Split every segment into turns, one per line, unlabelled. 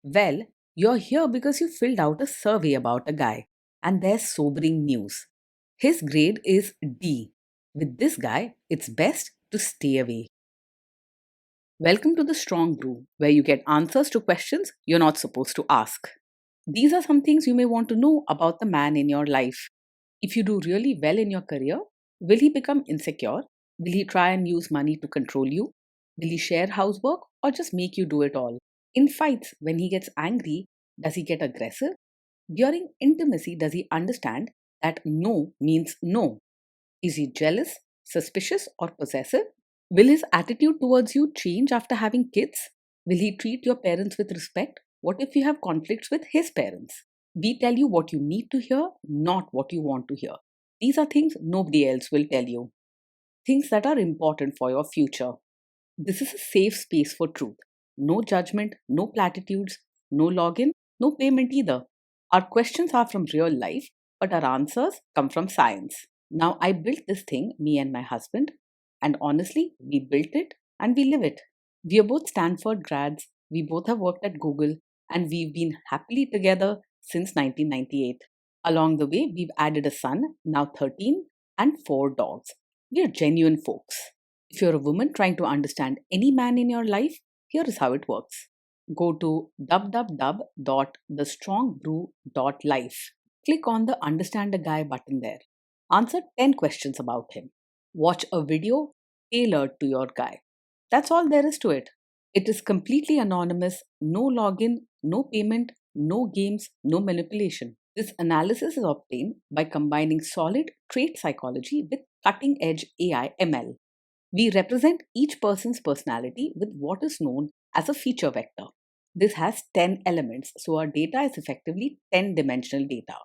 Well, you're here because you filled out a survey about a guy, and there's sobering news. His grade is D. With this guy, it's best to stay away. Welcome to the Strong Brew, where you get answers to questions you're not supposed to ask. These are some things you may want to know about the man in your life. If you do really well in your career, will he become insecure? Will he try and use money to control you? Will he share housework or just make you do it all? In fights, when he gets angry, does he get aggressive? During intimacy, does he understand that no means no? Is he jealous, suspicious, or possessive? Will his attitude towards you change after having kids? Will he treat your parents with respect? What if you have conflicts with his parents? We tell you what you need to hear, not what you want to hear. These are things nobody else will tell you. Things that are important for your future. This is a safe space for truth. No judgment, no platitudes, no login, no payment either. Our questions are from real life, but our answers come from science. Now, I built this thing, me and my husband, and honestly, we built it and we live it. We are both Stanford grads, we both have worked at Google, and we've been happily together since 1998. Along the way, we've added a son, now 13, and 4 dogs. We are genuine folks. If you're a woman trying to understand any man in your life, here is how it works. Go to www.thestrongbrew.life. Click on the Understand a Guy button there. Answer 10 questions about him. Watch a video tailored to your guy. That's all there is to it. It is completely anonymous, no login, no payment, no games, no manipulation. This analysis is obtained by combining solid trait psychology with cutting edge AI ML. We represent each person's personality with what is known as a feature vector. This has 10 elements, so our data is effectively 10-dimensional data.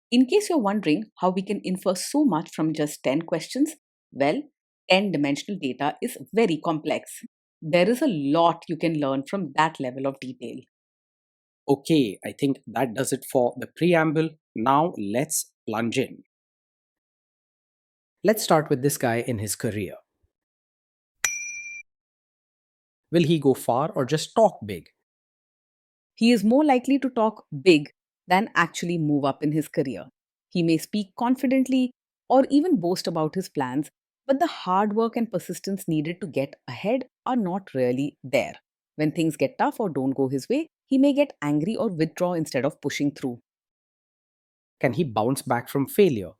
In case you're wondering how we can infer so much from just 10 questions, well, 10-dimensional data is very complex. There is a lot you can learn from that level of detail.
Okay, I think that does it for the preamble. Now let's plunge in. Let's start with this guy in his career. Will he go far or just talk big?
He is more likely to talk big than actually move up in his career. He may speak confidently or even boast about his plans, but the hard work and persistence needed to get ahead are not really there. When things get tough or don't go his way, he may get angry or withdraw instead of pushing through.
Can he bounce back from failure?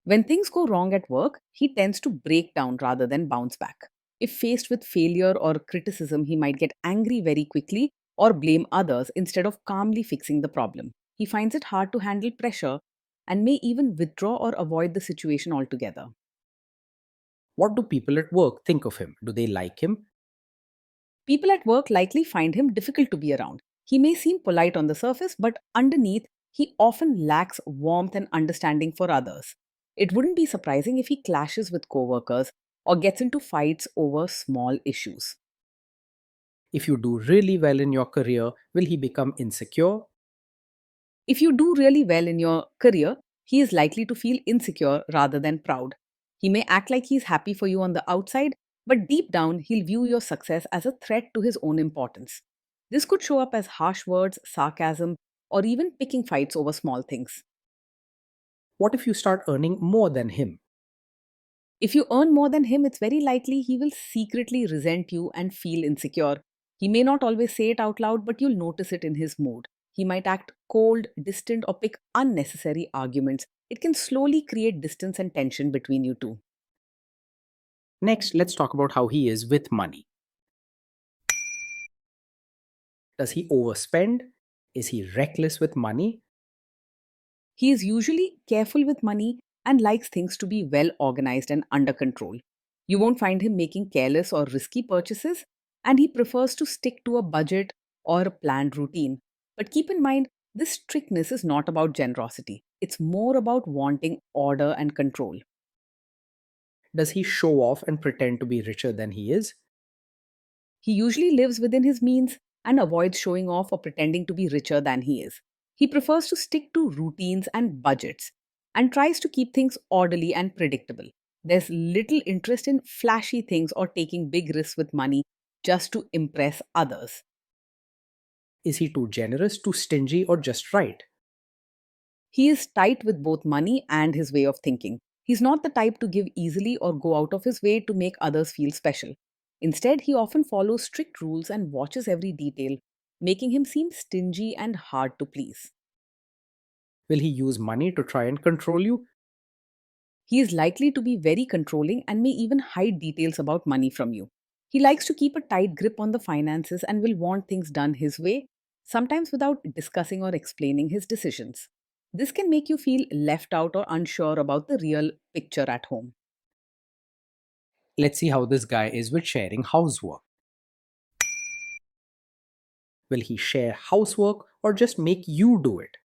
When things go wrong at work, he tends to break down rather than bounce back. If faced with failure or criticism, he might get angry very quickly or blame others instead of calmly fixing the problem. He finds it hard to handle pressure and may even withdraw or avoid the situation altogether.
What do people at work think of him? Do they like him?
People at work likely find him difficult to be around. He may seem polite on the surface, but underneath, he often lacks warmth and understanding for others. It wouldn't be surprising if he clashes with coworkers or gets into fights over small issues.
If you do really well in your career, will he become insecure?
If you do really well in your career, he is likely to feel insecure rather than proud. He may act like he's happy for you on the outside, but deep down, he'll view your success as a threat to his own importance. This could show up as harsh words, sarcasm, or even picking fights over small things.
What if you start earning more than him?
If you earn more than him, it's very likely he will secretly resent you and feel insecure. He may not always say it out loud, but you'll notice it in his mood. He might act cold, distant, or pick unnecessary arguments. It can slowly create distance and tension between you two.
Next, let's talk about how he is with money. Does he overspend? Is he reckless with money?
He is usually careful with money and likes things to be well organized and under control. You won't find him making careless or risky purchases, and he prefers to stick to a budget or a planned routine. But keep in mind, this strictness is not about generosity, it's more about wanting order and control.
Does he show off and pretend to be richer than he is?
He usually lives within his means and avoids showing off or pretending to be richer than he is. He prefers to stick to routines and budgets and tries to keep things orderly and predictable. There's little interest in flashy things or taking big risks with money just to impress others.
Is he too generous, too stingy, or just right?
He is tight with both money and his way of thinking. He's not the type to give easily or go out of his way to make others feel special. Instead, he often follows strict rules and watches every detail, making him seem stingy and hard to please.
Will he use money to try and control you?
He is likely to be very controlling and may even hide details about money from you. He likes to keep a tight grip on the finances and will want things done his way, sometimes without discussing or explaining his decisions. This can make you feel left out or unsure about the real picture at home.
Let's see how this guy is with sharing housework. Will he share housework or just make you do it?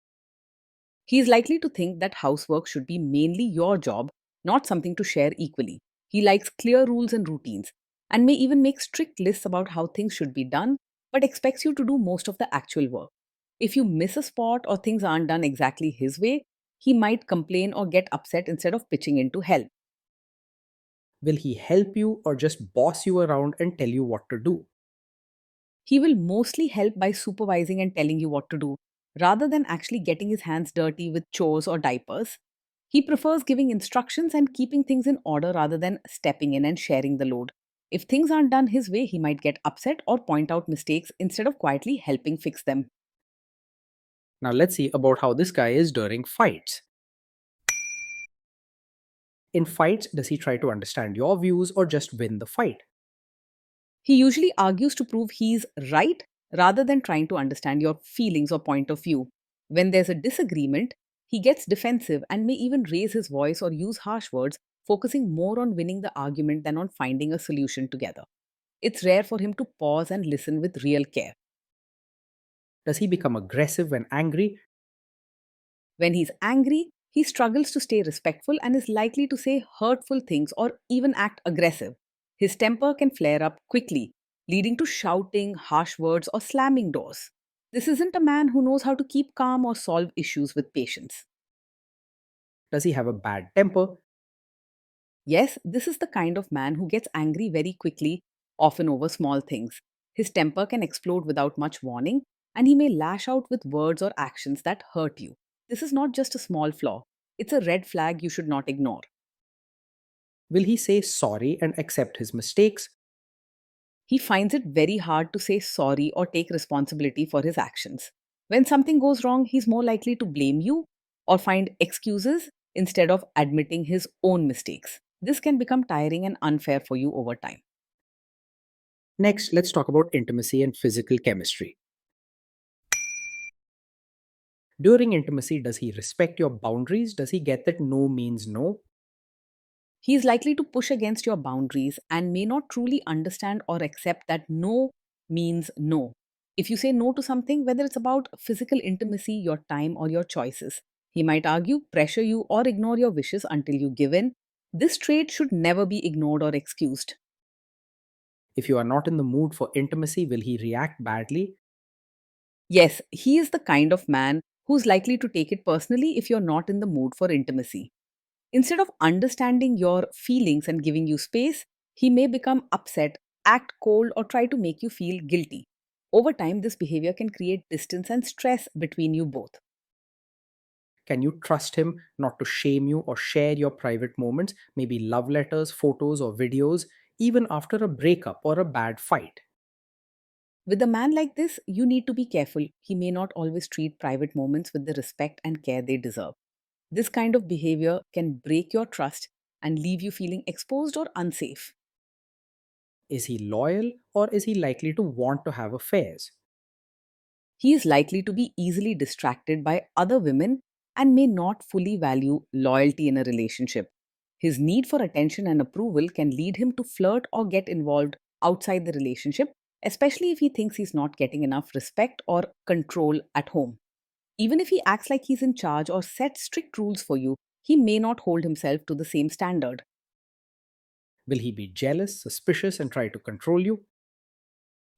He is likely to think that housework should be mainly your job, not something to share equally. He likes clear rules and routines, and may even make strict lists about how things should be done, but expects you to do most of the actual work. If you miss a spot or things aren't done exactly his way, he might complain or get upset instead of pitching in to help.
Will he help you or just boss you around and tell you what to do?
He will mostly help by supervising and telling you what to do, rather than actually getting his hands dirty with chores or diapers. He prefers giving instructions and keeping things in order rather than stepping in and sharing the load. If things aren't done his way, he might get upset or point out mistakes instead of quietly helping fix them.
Now let's see about how this guy is during fights. In fights, does he try to understand your views or just win the fight?
He usually argues to prove he's right rather than trying to understand your feelings or point of view. When there's a disagreement, he gets defensive and may even raise his voice or use harsh words, focusing more on winning the argument than on finding a solution together. It's rare for him to pause and listen with real care.
Does he become aggressive when angry?
When he's angry, he struggles to stay respectful and is likely to say hurtful things or even act aggressive. His temper can flare up quickly, leading to shouting, harsh words, or slamming doors. This isn't a man who knows how to keep calm or solve issues with patience.
Does he have a bad temper?
Yes, this is the kind of man who gets angry very quickly, often over small things. His temper can explode without much warning, and he may lash out with words or actions that hurt you. This is not just a small flaw, it's a red flag you should not ignore.
Will he say sorry and accept his mistakes?
He finds it very hard to say sorry or take responsibility for his actions. When something goes wrong, he's more likely to blame you or find excuses instead of admitting his own mistakes. This can become tiring and unfair for you over time.
Next, let's talk about intimacy and physical chemistry. During intimacy, does he respect your boundaries? Does he get that no means no?
He is likely to push against your boundaries and may not truly understand or accept that no means no. If you say no to something, whether it's about physical intimacy, your time, or your choices, he might argue, pressure you, or ignore your wishes until you give in. This trait should never be ignored or excused.
If you are not in the mood for intimacy, will he react badly?
Yes, he is the kind of man who's likely to take it personally if you're not in the mood for intimacy. Instead of understanding your feelings and giving you space, he may become upset, act cold, or try to make you feel guilty. Over time, this behavior can create distance and stress between you both.
Can you trust him not to shame you or share your private moments, maybe love letters, photos, or videos, even after a breakup or a bad fight?
With a man like this, you need to be careful. He may not always treat private moments with the respect and care they deserve. This kind of behavior can break your trust and leave you feeling exposed or unsafe.
Is he loyal or is he likely to want to have affairs?
He is likely to be easily distracted by other women and may not fully value loyalty in a relationship. His need for attention and approval can lead him to flirt or get involved outside the relationship, especially if he thinks he's not getting enough respect or control at home. Even if he acts like he's in charge or sets strict rules for you, he may not hold himself to the same standard.
Will he be jealous, suspicious, and try to control you?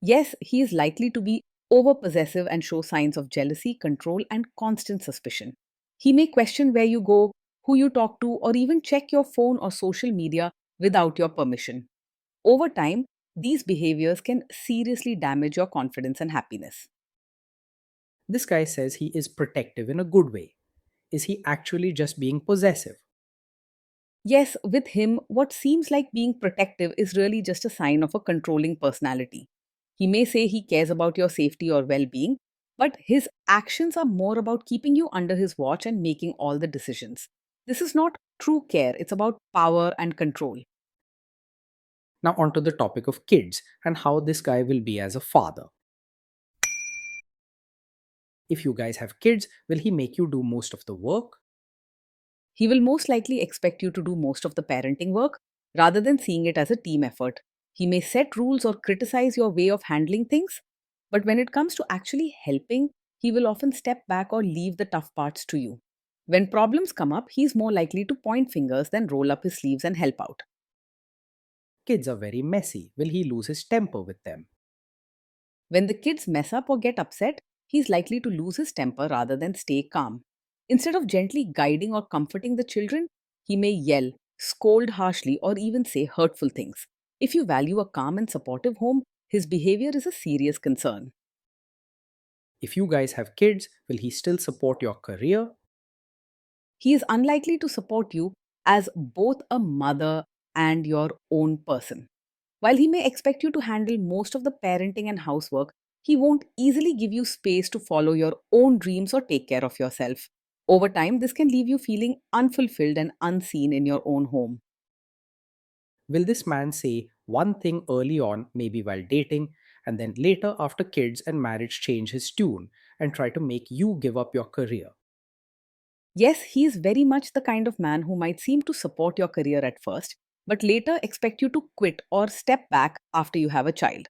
Yes, he is likely to be overpossessive and show signs of jealousy, control, and constant suspicion. He may question where you go, who you talk to, or even check your phone or social media without your permission. Over time, these behaviors can seriously damage your confidence and happiness.
This guy says he is protective in a good way. Is he actually just being possessive?
Yes, with him, what seems like being protective is really just a sign of a controlling personality. He may say he cares about your safety or well being, but his actions are more about keeping you under his watch and making all the decisions. This is not true care, it's about power and control.
Now, onto the topic of kids and how this guy will be as a father. If you guys have kids, will he make you do most of the work?
He will most likely expect you to do most of the parenting work rather than seeing it as a team effort. He may set rules or criticize your way of handling things, but when it comes to actually helping, he will often step back or leave the tough parts to you. When problems come up, he's more likely to point fingers than roll up his sleeves and help out.
Kids are very messy. Will he lose his temper with them?
When the kids mess up or get upset, he's likely to lose his temper rather than stay calm. Instead of gently guiding or comforting the children, he may yell, scold harshly, or even say hurtful things. If you value a calm and supportive home, his behavior is a serious concern.
If you guys have kids, will he still support your career?
He is unlikely to support you as both a mother and your own person. While he may expect you to handle most of the parenting and housework, he won't easily give you space to follow your own dreams or take care of yourself. Over time, this can leave you feeling unfulfilled and unseen in your own home.
Will this man say one thing early on, maybe while dating, and then later after kids and marriage change his tune and try to make you give up your career?
Yes, he is very much the kind of man who might seem to support your career at first, but later expect you to quit or step back after you have a child.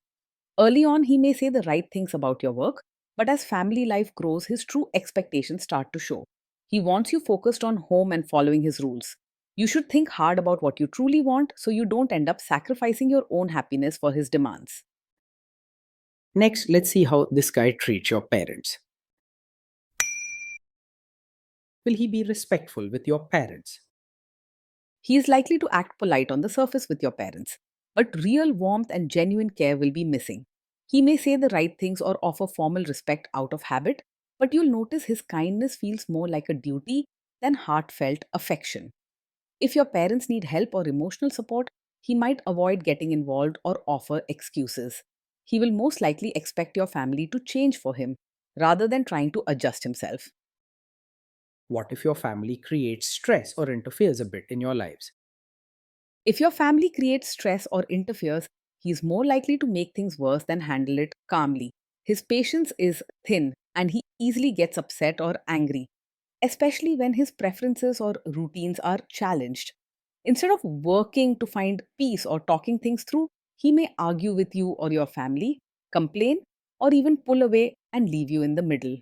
Early on, he may say the right things about your work, but as family life grows, his true expectations start to show. He wants you focused on home and following his rules. You should think hard about what you truly want so you don't end up sacrificing your own happiness for his demands.
Next, let's see how this guy treats your parents. Will he be respectful with your parents?
He is likely to act polite on the surface with your parents, but real warmth and genuine care will be missing. He may say the right things or offer formal respect out of habit, but you'll notice his kindness feels more like a duty than heartfelt affection. If your parents need help or emotional support, he might avoid getting involved or offer excuses. He will most likely expect your family to change for him rather than trying to adjust himself.
What if your family creates stress or interferes a bit in your lives?
If your family creates stress or interferes, he is more likely to make things worse than handle it calmly. His patience is thin and he easily gets upset or angry, especially when his preferences or routines are challenged. Instead of working to find peace or talking things through, he may argue with you or your family, complain, or even pull away and leave you in the middle.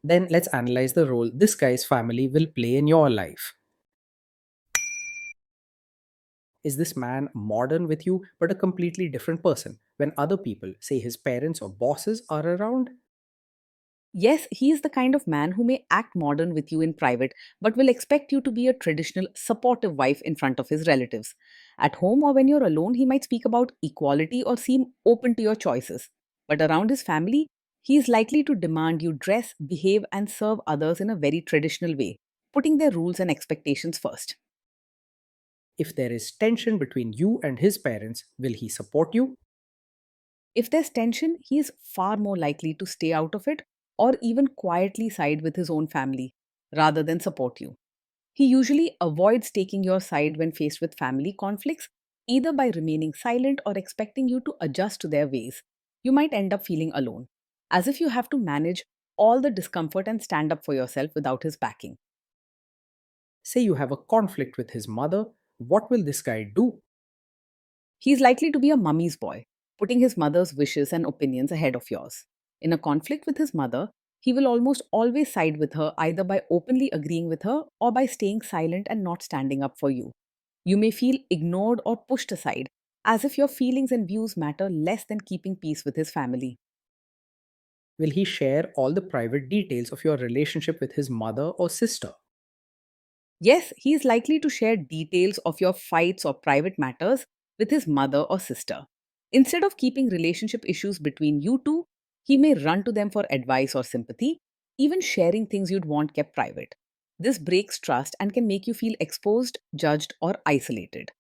Then let's analyze the role this guy's family will play in your life. Is this man modern with you but a completely different person when other people, say his parents or bosses, are around?
Yes, he is the kind of man who may act modern with you in private, but will expect you to be a traditional, supportive wife in front of his relatives. At home or when you're alone, he might speak about equality or seem open to your choices. But around his family, he is likely to demand you dress, behave, and serve others in a very traditional way, putting their rules and expectations first.
If there is tension between you and his parents, will he support you?
If there's tension, he is far more likely to stay out of it or even quietly side with his own family rather than support you. He usually avoids taking your side when faced with family conflicts, either by remaining silent or expecting you to adjust to their ways. You might end up feeling alone, as if you have to manage all the discomfort and stand up for yourself without his backing.
Say you have a conflict with his mother, what will this guy do?
He is likely to be a mummy's boy, putting his mother's wishes and opinions ahead of yours. In a conflict with his mother, he will almost always side with her either by openly agreeing with her or by staying silent and not standing up for you. You may feel ignored or pushed aside, as if your feelings and views matter less than keeping peace with his family.
Will he share all the private details of your relationship with his mother or sister?
Yes, he is likely to share details of your fights or private matters with his mother or sister. Instead of keeping relationship issues between you two, He may run to them for advice or sympathy, even sharing things you'd want kept private. This breaks trust and can make you feel exposed, judged, or isolated.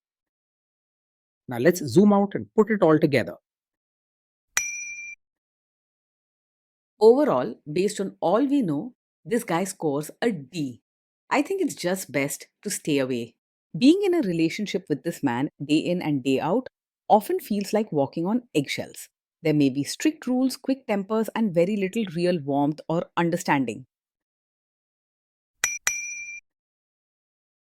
Now let's zoom out and put it all together.
Overall, based on all we know, this guy scores a D. I think it's just best to stay away. Being in a relationship with this man day in and day out often feels like walking on eggshells. There may be strict rules, quick tempers, and very little real warmth or understanding.